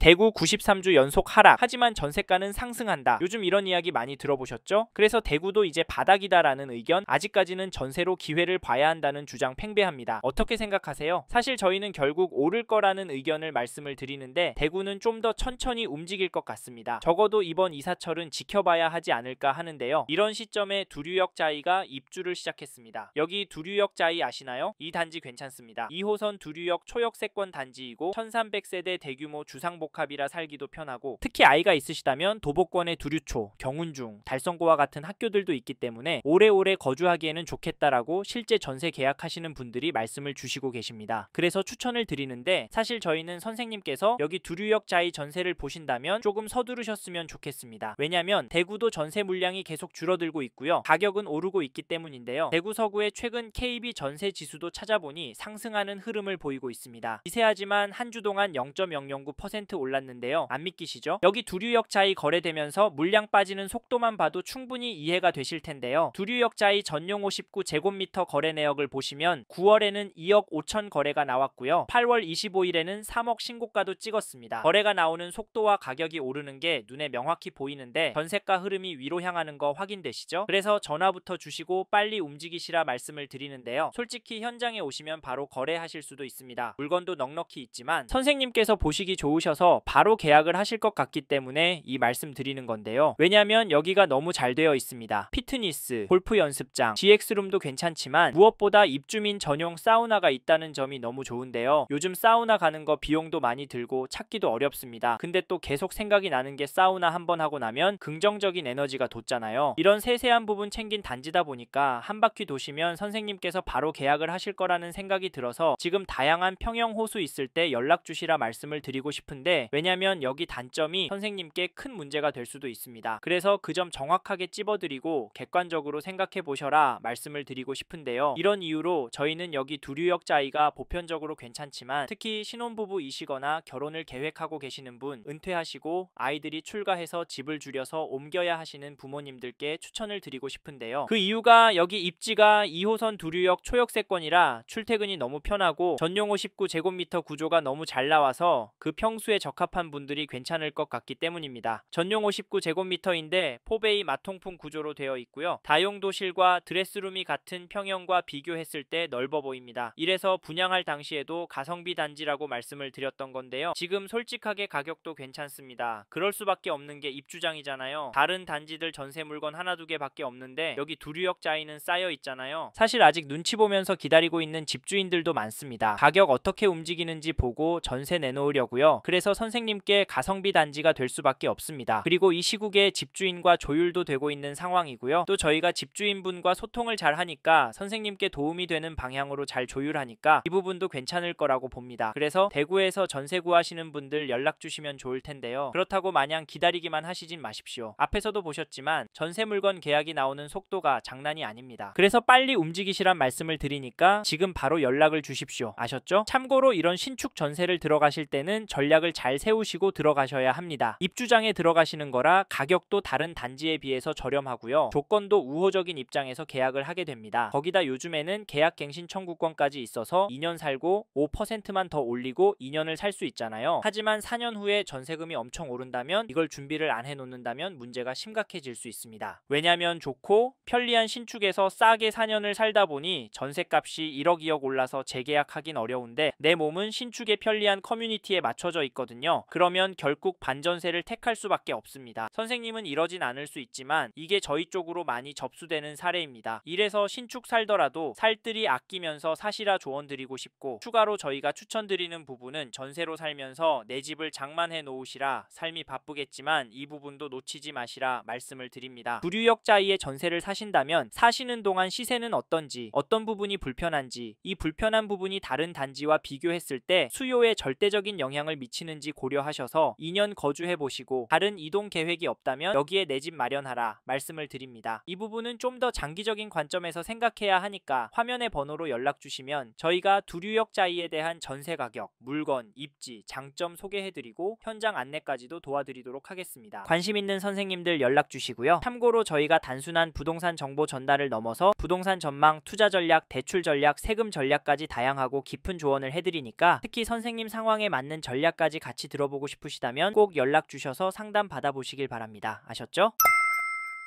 대구 93주 연속 하락, 하지만 전세가는 상승한다. 요즘 이런 이야기 많이 들어보셨죠? 그래서 대구도 이제 바닥이다라는 의견, 아직까지는 전세로 기회를 봐야 한다는 주장 팽배합니다. 어떻게 생각하세요? 사실 저희는 결국 오를 거라는 의견을 말씀을 드리는데 대구는 좀 더 천천히 움직일 것 같습니다. 적어도 이번 이사철은 지켜봐야 하지 않을까 하는데요. 이런 시점에 두류역자이가 입주를 시작했습니다. 여기 두류역자이 아시나요? 이 단지 괜찮습니다. 2호선 두류역 초역세권 단지이고 1300세대 대규모 주상복합이라 살기도 편하고, 특히 아이가 있으시다면 도보권의 두류초, 경운중, 달성고와 같은 학교들도 있기 때문에 오래오래 거주하기에는 좋겠다라고 실제 전세 계약하시는 분들이 말씀을 주시고 계십니다. 그래서 추천을 드리는데, 사실 저희는 선생님께서 여기 두류역자이 전세를 보신다면 조금 서두르셨으면 좋겠습니다. 왜냐면 대구도 전세 물량이 계속 줄어들고 있고요. 가격은 오르고 있기 때문인데요. 대구 서구의 최근 KB 전세 지수도 찾아보니 상승하는 흐름을 보이고 있습니다. 미세하지만 한 주 동안 0.009% 올랐는데요. 안 믿기시죠? 여기 두류역자이 거래되면서 물량 빠지는 속도만 봐도 충분히 이해가 되실 텐데요. 두류역자이 전용 59제곱미터 거래 내역을 보시면 9월에는 2억 5천 거래가 나왔고요. 8월 25일에는 3억 신고가도 찍었습니다. 거래가 나오는 속도와 가격이 오르는 게 눈에 명확히 보이는데 전세가 흐름이 위로 향하는 거 확인되시죠? 그래서 전화부터 주시고 빨리 움직이시라 말씀을 드리는데요. 솔직히 현장에 오시면 바로 거래하실 수도 있습니다. 물건도 넉넉히 있지만 선생님께서 보시기 좋으셔서 바로 계약을 하실 것 같기 때문에 이 말씀 드리는 건데요. 왜냐면 여기가 너무 잘 되어 있습니다. 피트니스, 골프 연습장, GX룸도 괜찮지만 무엇보다 입주민 전용 사우나가 있다는 점이 너무 좋은데요. 요즘 사우나 가는 거 비용도 많이 들고 찾기도 어렵습니다. 근데 또 계속 생각이 나는 게 사우나 한번 하고 나면 긍정적인 에너지가 돋잖아요. 이런 세세한 부분 챙긴 단지다 보니까 한 바퀴 도시면 선생님께서 바로 계약을 하실 거라는 생각이 들어서 지금 다양한 평형 호수 있을 때 연락 주시라 말씀을 드리고 싶은데, 왜냐면 여기 단점이 선생님께 큰 문제가 될 수도 있습니다. 그래서 그 점 정확하게 찝어드리고 객관적으로 생각해 보셔라 말씀을 드리고 싶은데요. 이런 이유로 저희는 여기 두류역자이가 보편적으로 괜찮지만 특히 신혼부부이시거나 결혼을 계획하고 계시는 분, 은퇴하시고 아이들이 출가해서 집을 줄여서 옮겨야 하시는 부모님들께 추천을 드리고 싶은데요. 그 이유가 여기 입지가 2호선 두류역 초역세권이라 출퇴근이 너무 편하고 전용 59제곱미터 구조가 너무 잘 나와서 그 평수에 적합한 분들이 괜찮을 것 같기 때문입니다. 전용 59제곱미터인데 포베이 마통풍 구조로 되어 있고요. 다용도실과 드레스룸이 같은 평형과 비교했을 때 넓어 보입니다. 이래서 분양할 당시에도 가성비 단지라고 말씀을 드렸던 건데요. 지금 솔직하게 가격도 괜찮습니다. 그럴 수밖에 없는 게 입주장이잖아요. 다른 단지들 전세 물건 하나 두 개밖에 없는데 여기 두류역자이는 쌓여 있잖아요. 사실 아직 눈치 보면서 기다리고 있는 집주인들도 많습니다. 가격 어떻게 움직이는지 보고 전세 내놓으려고요. 그래서 선생님께 가성비 단지가 될 수밖에 없습니다. 그리고 이 시국에 집주인과 조율도 되고 있는 상황이고요. 또 저희가 집주인분과 소통을 잘 하니까 선생님께 도움이 되는 방향으로 잘 조율하니까 이 부분도 괜찮을 거라고 봅니다. 그래서 대구에서 전세 구하시는 분들 연락 주시면 좋을 텐데요. 그렇다고 마냥 기다리기만 하시진 마십시오. 앞에서도 보셨지만 전세 물건 계약이 나오는 속도가 장난이 아닙니다. 그래서 빨리 움직이시란 말씀을 드리니까 지금 바로 연락을 주십시오. 아셨죠? 참고로 이런 신축 전세를 들어가실 때는 전략을 잘 세우시고 들어가셔야 합니다. 입주장에 들어가시는 거라 가격도 다른 단지에 비해서 저렴하고요. 조건도 우호적인 입장에서 계약을 하게 됩니다. 거기다 요즘에는 계약갱신 청구권까지 있어서 2년 살고 5%만 더 올리고 2년을 살 수 있잖아요. 하지만 4년 후에 전세금이 엄청 오른다면 이걸 준비를 안 해놓는다면 문제가 심각해질 수 있습니다. 왜냐면 좋고 편리한 신축에서 싸게 4년을 살다 보니 전세값이 1억 2억 올라서 재계약하긴 어려운데 내 몸은 신축에 편리한 커뮤니티에 맞춰져 있거든요. 그러면 결국 반전세를 택할 수밖에 없습니다. 선생님은 이러진 않을 수 있지만 이게 저희 쪽으로 많이 접수되는 사례입니다. 이래서 신축 살더라도 살뜰히 아끼면서 사시라 조언드리고 싶고, 추가로 저희가 추천드리는 부분은 전세로 살면서 내 집을 장만해 놓으시라, 삶이 바쁘겠지만 이 부분도 놓치지 마시라 말씀을 드립니다. 두류역자이의 전세를 사신다면 사시는 동안 시세는 어떤지, 어떤 부분이 불편한지, 이 불편한 부분이 다른 단지와 비교했을 때 수요에 절대적인 영향을 미치는지 고려하셔서 2년 거주해 보시고 다른 이동 계획이 없다면 여기에 내 집 마련하라 말씀을 드립니다. 이 부분은 좀 더 장기적인 관점에서 생각해야 하니까 화면의 번호로 연락 주시면 저희가 두류역자이에 대한 전세 가격, 물건, 입지, 장점 소개해드리고 현장 안내까지도 도와드리도록 하겠습니다. 관심 있는 선생님들 연락 주시고요. 참고로 저희가 단순한 부동산 정보 전달을 넘어서 부동산 전망, 투자 전략, 대출 전략, 세금 전략까지 다양하고 깊은 조언을 해드리니까 특히 선생님 상황에 맞는 전략까지 같이 같이 들어보고 싶으시다면 꼭 연락 주셔서 상담 받아보시길 바랍니다. 아셨죠?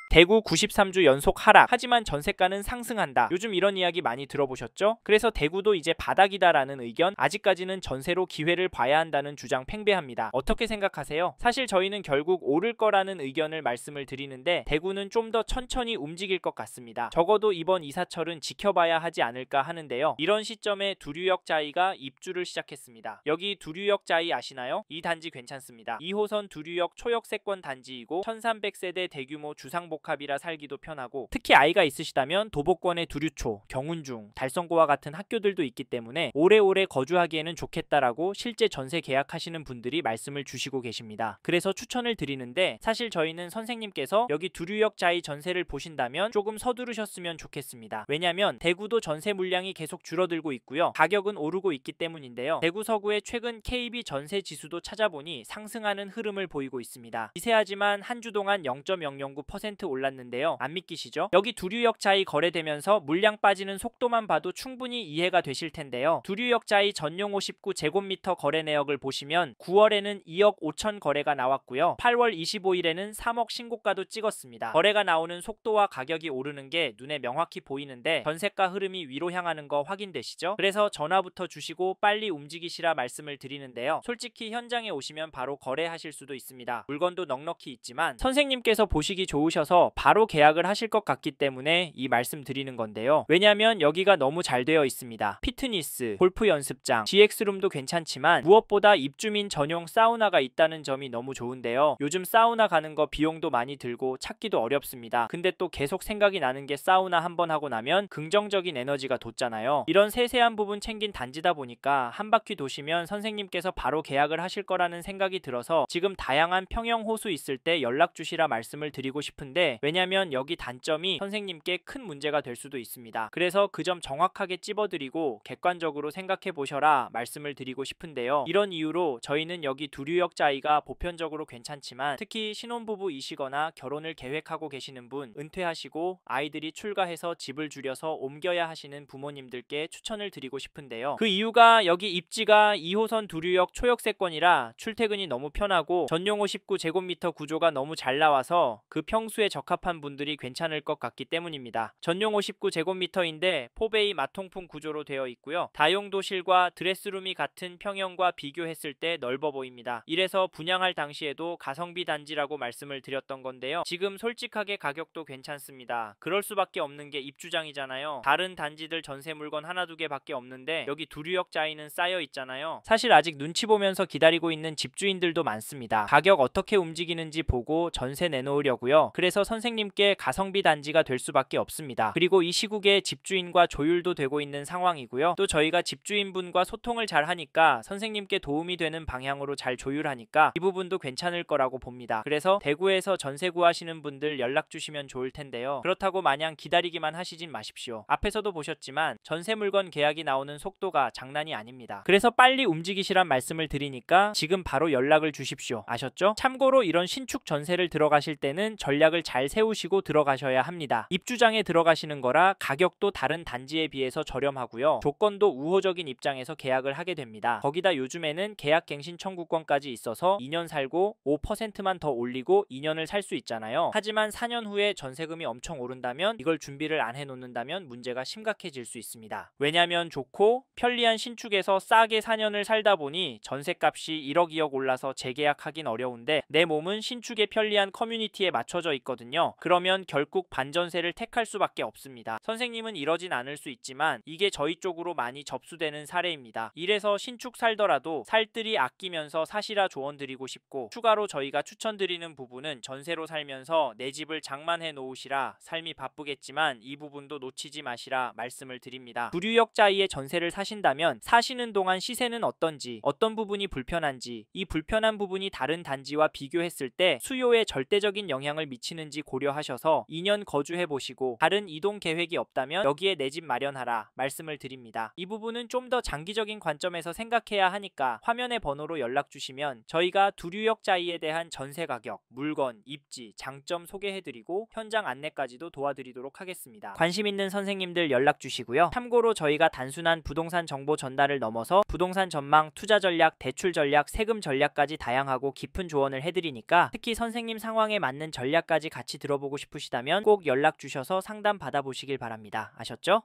대구 93주 연속 하락, 하지만 전세가는 상승한다. 요즘 이런 이야기 많이 들어보셨죠? 그래서 대구도 이제 바닥이다라는 의견, 아직까지는 전세로 기회를 봐야 한다는 주장 팽배합니다. 어떻게 생각하세요? 사실 저희는 결국 오를 거라는 의견을 말씀을 드리는데 대구는 좀 더 천천히 움직일 것 같습니다. 적어도 이번 이사철은 지켜봐야 하지 않을까 하는데요. 이런 시점에 두류역 자이가 입주를 시작했습니다. 여기 두류역 자이 아시나요? 이 단지 괜찮습니다. 2호선 두류역 초역세권 단지이고 1300세대 대규모 주상복합이라 살기도 편하고, 특히 아이가 있으시다면 도보권의 두류초, 경운중, 달성고와 같은 학교들도 있기 때문에 오래오래 거주하기에는 좋겠다라고 실제 전세 계약하시는 분들이 말씀을 주시고 계십니다. 그래서 추천을 드리는데, 사실 저희는 선생님께서 여기 두류역 자이 전세를 보신다면 조금 서두르셨으면 좋겠습니다. 왜냐면 대구도 전세 물량이 계속 줄어들고 있고요. 가격은 오르고 있기 때문인데요. 대구 서구의 최근 KB 전세 지수도 찾아보니 상승하는 흐름을 보이고 있습니다. 미세하지만 한 주 동안 0.009% 올랐는데요. 안 믿기시죠? 여기 두류역 자이 거래되면서 물량 빠지는 속도만 봐도 충분히 이해가 되실 텐데요. 두류역 자이 전용 59제곱미터 거래 내역을 보시면 9월에는 2억 5천 거래가 나왔고요. 8월 25일에는 3억 신고가도 찍었습니다. 거래가 나오는 속도와 가격이 오르는 게 눈에 명확히 보이는데 전세가 흐름이 위로 향하는 거 확인되시죠? 그래서 전화부터 주시고 빨리 움직이시라 말씀을 드리는데요. 솔직히 현장에 오시면 바로 거래하실 수도 있습니다. 물건도 넉넉히 있지만 선생님께서 보시기 좋으셔서 바로 계약을 하실 것 같기 때문에 이 말씀 드리는 건데요. 왜냐하면 여기가 너무 잘 되어 있습니다. 피트니스, 골프 연습장, GX룸도 괜찮지만 무엇보다 입주민 전용 사우나가 있다는 점이 너무 좋은데요. 요즘 사우나 가는 거 비용도 많이 들고 찾기도 어렵습니다. 근데 또 계속 생각이 나는 게 사우나 한번 하고 나면 긍정적인 에너지가 돋잖아요. 이런 세세한 부분 챙긴 단지다 보니까 한 바퀴 도시면 선생님께서 바로 계약을 하실 거라는 생각이 들어서 지금 다양한 평형 호수 있을 때 연락 주시라 말씀을 드리고 싶은데, 왜냐면 여기 단점이 선생님께 큰 문제가 될 수도 있습니다. 그래서 그 점 정확하게 찝어드리고 객관적으로 생각해 보셔라 말씀을 드리고 싶은데요. 이런 이유로 저희는 여기 두류역 자이가 보편적으로 괜찮지만 특히 신혼부부이시거나 결혼을 계획하고 계시는 분, 은퇴하시고 아이들이 출가해서 집을 줄여서 옮겨야 하시는 부모님들께 추천을 드리고 싶은데요. 그 이유가 여기 입지가 2호선 두류역 초역세권이라 출퇴근이 너무 편하고 전용 59제곱미터 구조가 너무 잘 나와서 그 평수에 적합한 분들이 괜찮을 것 같기 때문입니다. 전용 59제곱미터인데 포베이 마통풍 구조로 되어 있고요. 다용도실과 드레스룸이 같은 평형과 비교했을 때 넓어 보입니다. 이래서 분양할 당시에도 가성비 단지라고 말씀을 드렸던 건데요. 지금 솔직하게 가격도 괜찮습니다. 그럴 수밖에 없는 게 입주장이잖아요. 다른 단지들 전세 물건 하나 두 개밖에 없는데 여기 두류역 자이는 쌓여 있잖아요. 사실 아직 눈치 보면서 기다리고 있는 집주인들도 많습니다. 가격 어떻게 움직이는지 보고 전세 내놓으려고요. 그래서 선생님께 가성비 단지가 될 수밖에 없습니다. 그리고 이 시국에 집주인과 조율도 되고 있는 상황이고요. 또 저희가 집주인분과 소통을 잘 하니까 선생님께 도움이 되는 방향으로 잘 조율하니까 이 부분도 괜찮을 거라고 봅니다. 그래서 대구에서 전세 구하시는 분들 연락 주시면 좋을 텐데요. 그렇다고 마냥 기다리기만 하시진 마십시오. 앞에서도 보셨지만 전세 물건 계약이 나오는 속도가 장난이 아닙니다. 그래서 빨리 움직이시란 말씀을 드리니까 지금 바로 연락을 주십시오. 아셨죠? 참고로 이런 신축 전세를 들어가실 때는 전략을 잘 세우시고 들어가셔야 합니다. 입주장에 들어가시는 거라 가격도 다른 단지에 비해서 저렴하고요. 조건도 우호적인 입장에서 계약을 하게 됩니다. 거기다 요즘에는 계약갱신 청구권까지 있어서 2년 살고 5%만 더 올리고 2년을 살 수 있잖아요. 하지만 4년 후에 전세금이 엄청 오른다면 이걸 준비를 안 해놓는다면 문제가 심각해질 수 있습니다. 왜냐면 좋고 편리한 신축에서 싸게 4년을 살다 보니 전세값이 1억 2억 올라서 재계약하긴 어려운데 내 몸은 신축의 편리한 커뮤니티에 맞춰져 있거든요. 그러면 결국 반전세를 택할 수밖에 없습니다. 선생님은 이러진 않을 수 있지만 이게 저희 쪽으로 많이 접수되는 사례입니다. 이래서 신축 살더라도 살뜰히 아끼면서 사시라 조언드리고 싶고, 추가로 저희가 추천드리는 부분은 전세로 살면서 내 집을 장만해 놓으시라, 삶이 바쁘겠지만 이 부분도 놓치지 마시라 말씀을 드립니다. 두류역 자이의 전세를 사신다면 사시는 동안 시세는 어떤지, 어떤 부분이 불편한지, 이 불편한 부분이 다른 단지와 비교했을 때 수요에 절대적인 영향을 미치는 있는지 고려하셔서 2년 거주해 보시고 다른 이동 계획이 없다면 여기에 내 집 마련하라 말씀을 드립니다. 이 부분은 좀 더 장기적인 관점에서 생각해야 하니까 화면의 번호로 연락 주시면 저희가 두류역 자이에 대한 전세 가격, 물건, 입지, 장점 소개해드리고 현장 안내까지도 도와드리도록 하겠습니다. 관심 있는 선생님들 연락 주시고요. 참고로 저희가 단순한 부동산 정보 전달을 넘어서 부동산 전망, 투자 전략, 대출 전략, 세금 전략까지 다양하고 깊은 조언을 해드리니까 특히 선생님 상황에 맞는 전략까지 같이 들어보고 싶으시다면 꼭 연락 주셔서 상담 받아보시길 바랍니다. 아셨죠?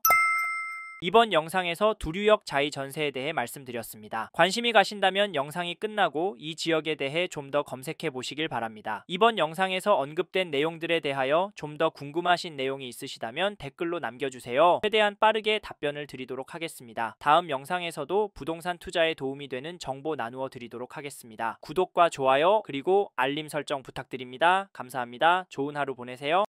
이번 영상에서 두류역 자이 전세에 대해 말씀드렸습니다. 관심이 가신다면 영상이 끝나고 이 지역에 대해 좀 더 검색해 보시길 바랍니다. 이번 영상에서 언급된 내용들에 대하여 좀 더 궁금하신 내용이 있으시다면 댓글로 남겨주세요. 최대한 빠르게 답변을 드리도록 하겠습니다. 다음 영상에서도 부동산 투자에 도움이 되는 정보 나누어 드리도록 하겠습니다. 구독과 좋아요 그리고 알림 설정 부탁드립니다. 감사합니다. 좋은 하루 보내세요.